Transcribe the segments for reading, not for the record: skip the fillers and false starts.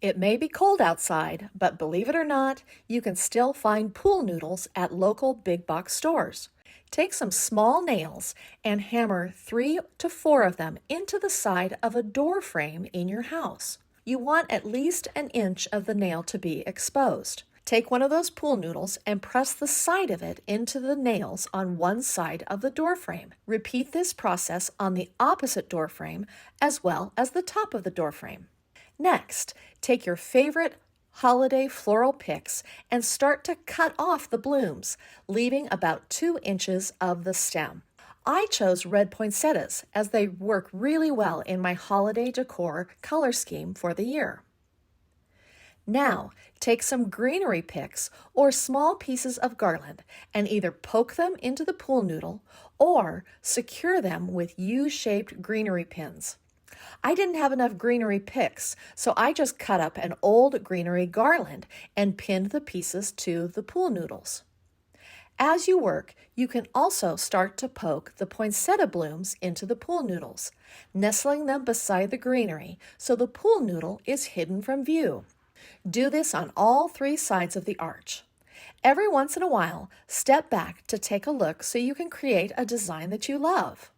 It may be cold outside, but believe it or not, you can still find pool noodles at local big box stores. Take some small nails and hammer 3 to 4 of them into the side of a door frame in your house. You want at least an inch of the nail to be exposed. Take one of those pool noodles and press the side of it into the nails on one side of the door frame. Repeat this process on the opposite door frame as well as the top of the door frame. Next, take your favorite holiday floral picks and start to cut off the blooms, leaving about 2 inches of the stem. I chose red poinsettias as they work really well in my holiday decor color scheme for the year. Now, take some greenery picks or small pieces of garland and either poke them into the pool noodle or secure them with U-shaped greenery pins. I didn't have enough greenery picks, so I just cut up an old greenery garland and pinned the pieces to the pool noodles. As you work, you can also start to poke the poinsettia blooms into the pool noodles, nestling them beside the greenery so the pool noodle is hidden from view. Do this on all 3 sides of the arch. Every once in a while, step back to take a look so you can create a design that you love.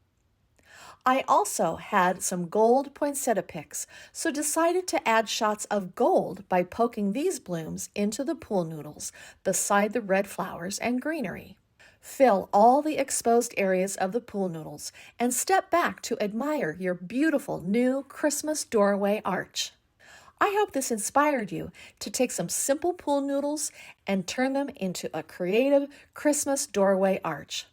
I also had some gold poinsettia picks, so decided to add shots of gold by poking these blooms into the pool noodles beside the red flowers and greenery. Fill all the exposed areas of the pool noodles and step back to admire your beautiful new Christmas doorway arch. I hope this inspired you to take some simple pool noodles and turn them into a creative Christmas doorway arch.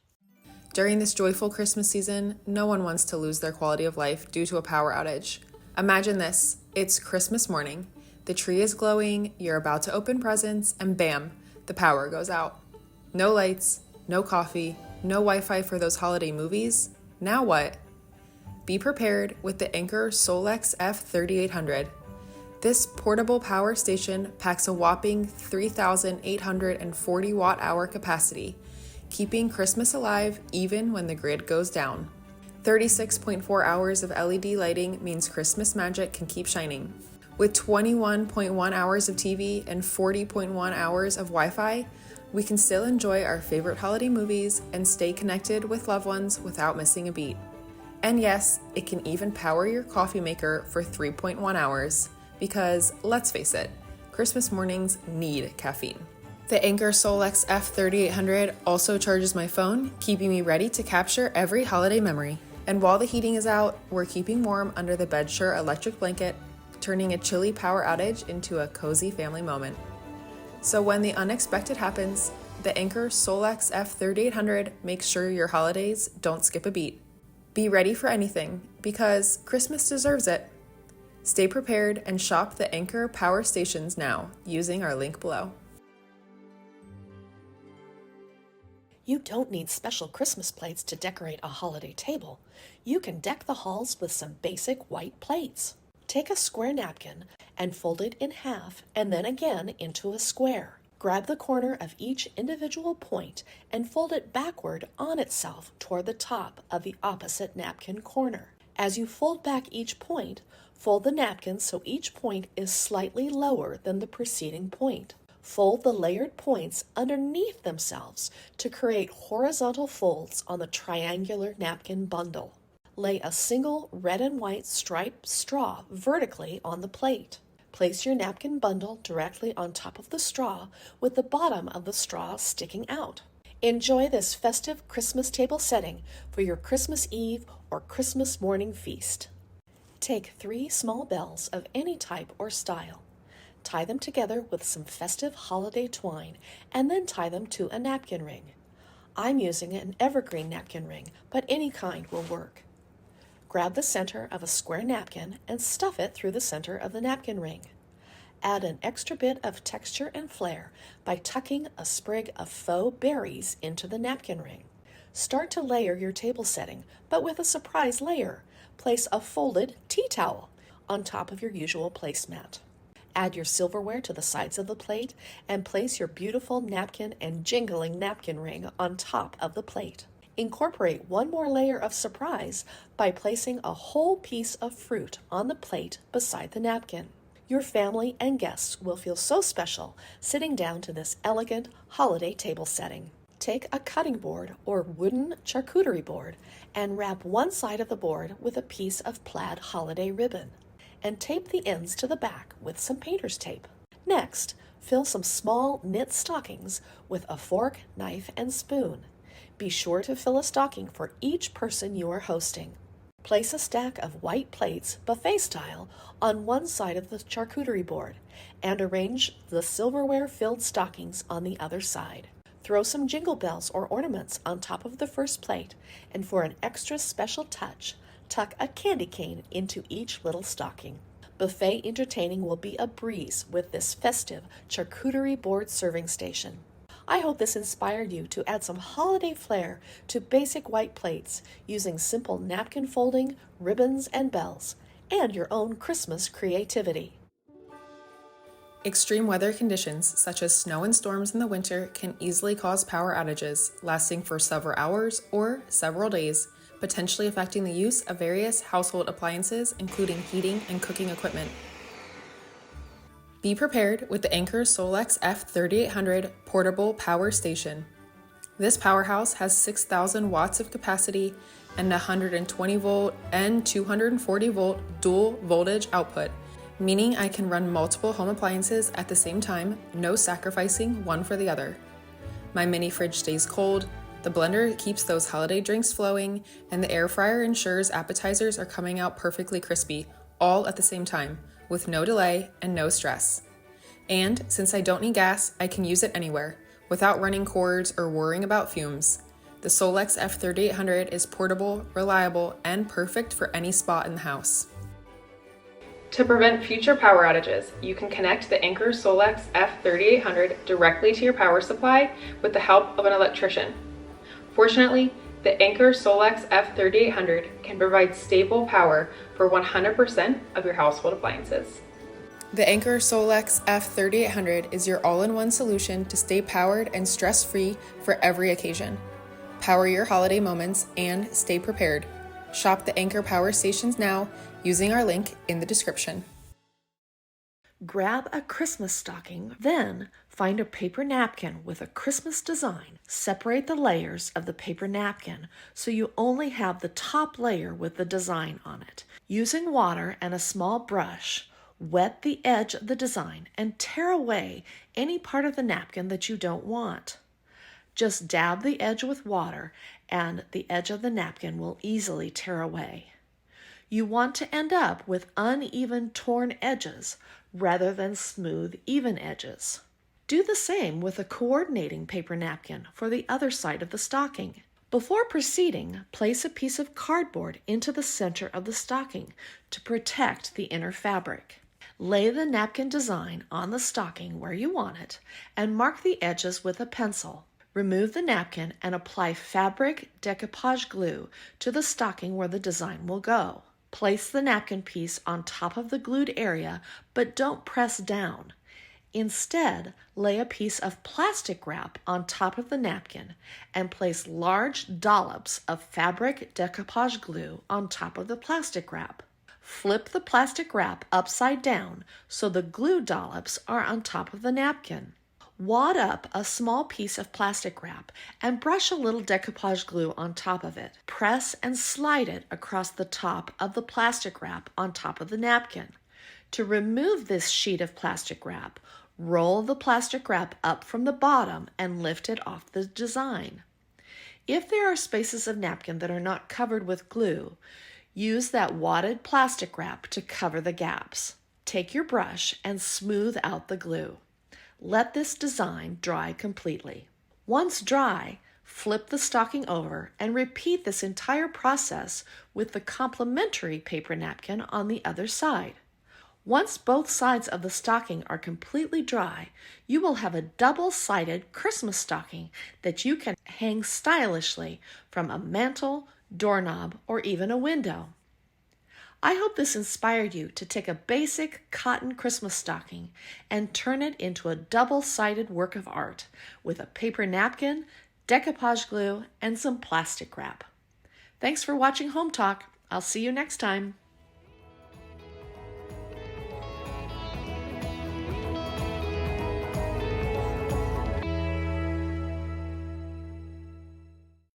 During this joyful Christmas season, no one wants to lose their quality of life due to a power outage. Imagine this, it's Christmas morning, the tree is glowing, you're about to open presents, and bam, the power goes out. No lights, no coffee, no Wi-Fi for those holiday movies. Now what? Be prepared with the Anker SOLIX F3800. This portable power station packs a whopping 3,840 watt-hour capacity, keeping Christmas alive even when the grid goes down. 36.4 hours of LED lighting means Christmas magic can keep shining. With 21.1 hours of TV and 40.1 hours of Wi-Fi, we can still enjoy our favorite holiday movies and stay connected with loved ones without missing a beat. And yes, it can even power your coffee maker for 3.1 hours, because let's face it, Christmas mornings need caffeine. The Anker SOLIX F3800 also charges my phone, keeping me ready to capture every holiday memory. And while the heating is out, we're keeping warm under the Bedsure electric blanket, turning a chilly power outage into a cozy family moment. So when the unexpected happens, the Anker SOLIX F3800 makes sure your holidays don't skip a beat. Be ready for anything, because Christmas deserves it. Stay prepared and shop the Anker power stations now using our link below. You don't need special Christmas plates to decorate a holiday table. You can deck the halls with some basic white plates. Take a square napkin and fold it in half and then again into a square. Grab the corner of each individual point and fold it backward on itself toward the top of the opposite napkin corner. As you fold back each point, fold the napkin so each point is slightly lower than the preceding point. Fold the layered points underneath themselves to create horizontal folds on the triangular napkin bundle. Lay a single red and white striped straw vertically on the plate. Place your napkin bundle directly on top of the straw with the bottom of the straw sticking out. Enjoy this festive Christmas table setting for your Christmas Eve or Christmas morning feast. Take 3 small bells of any type or style. Tie them together with some festive holiday twine and then tie them to a napkin ring. I'm using an evergreen napkin ring, but any kind will work. Grab the center of a square napkin and stuff it through the center of the napkin ring. Add an extra bit of texture and flair by tucking a sprig of faux berries into the napkin ring. Start to layer your table setting, but with a surprise layer. Place a folded tea towel on top of your usual placemat. Add your silverware to the sides of the plate and place your beautiful napkin and jingling napkin ring on top of the plate. Incorporate one more layer of surprise by placing a whole piece of fruit on the plate beside the napkin. Your family and guests will feel so special sitting down to this elegant holiday table setting. Take a cutting board or wooden charcuterie board and wrap one side of the board with a piece of plaid holiday ribbon and tape the ends to the back with some painter's tape. Next, fill some small knit stockings with a fork, knife, and spoon. Be sure to fill a stocking for each person you are hosting. Place a stack of white plates, buffet style, on one side of the charcuterie board and arrange the silverware-filled stockings on the other side. Throw some jingle bells or ornaments on top of the first plate, and for an extra special touch, tuck a candy cane into each little stocking. Buffet entertaining will be a breeze with this festive charcuterie board serving station. I hope this inspired you to add some holiday flair to basic white plates using simple napkin folding, ribbons, and bells, and your own Christmas creativity. Extreme weather conditions, such as snow and storms in the winter, can easily cause power outages, lasting for several hours or several days, potentially affecting the use of various household appliances, including heating and cooking equipment. Be prepared with the Anker SOLIX F3800 portable power station. This powerhouse has 6,000 watts of capacity and 120 volt and 240 volt dual voltage output, meaning I can run multiple home appliances at the same time, no sacrificing one for the other. My mini fridge stays cold, the blender keeps those holiday drinks flowing, and the air fryer ensures appetizers are coming out perfectly crispy, all at the same time, with no delay and no stress. And since I don't need gas, I can use it anywhere, without running cords or worrying about fumes. The SOLIX F3800 is portable, reliable, and perfect for any spot in the house. To prevent future power outages, you can connect the Anker SOLIX F3800 directly to your power supply with the help of an electrician. Fortunately, the Anker SOLIX F3800 can provide stable power for 100% of your household appliances. The Anker SOLIX F3800 is your all-in-one solution to stay powered and stress-free for every occasion. Power your holiday moments and stay prepared. Shop the Anker power stations now using our link in the description. Grab a Christmas stocking, then find a paper napkin with a Christmas design. Separate the layers of the paper napkin so you only have the top layer with the design on it. Using water and a small brush, wet the edge of the design and tear away any part of the napkin that you don't want. Just dab the edge with water and the edge of the napkin will easily tear away. You want to end up with uneven torn edges rather than smooth, even edges. Do the same with a coordinating paper napkin for the other side of the stocking. Before proceeding, place a piece of cardboard into the center of the stocking to protect the inner fabric. Lay the napkin design on the stocking where you want it and mark the edges with a pencil. Remove the napkin and apply fabric decoupage glue to the stocking where the design will go. Place the napkin piece on top of the glued area, but don't press down. Instead, lay a piece of plastic wrap on top of the napkin and place large dollops of fabric decoupage glue on top of the plastic wrap. Flip the plastic wrap upside down so the glue dollops are on top of the napkin. Wad up a small piece of plastic wrap and brush a little decoupage glue on top of it. Press and slide it across the top of the plastic wrap on top of the napkin. To remove this sheet of plastic wrap, roll the plastic wrap up from the bottom and lift it off the design. If there are spaces of napkin that are not covered with glue, use that wadded plastic wrap to cover the gaps. Take your brush and smooth out the glue. Let this design dry completely. Once dry, flip the stocking over and repeat this entire process with the complementary paper napkin on the other side. Once both sides of the stocking are completely dry, you will have a double-sided Christmas stocking that you can hang stylishly from a mantle, doorknob, or even a window. I hope this inspired you to take a basic cotton Christmas stocking and turn it into a double-sided work of art with a paper napkin, decoupage glue, and some plastic wrap. Thanks for watching Home Talk. I'll see you next time.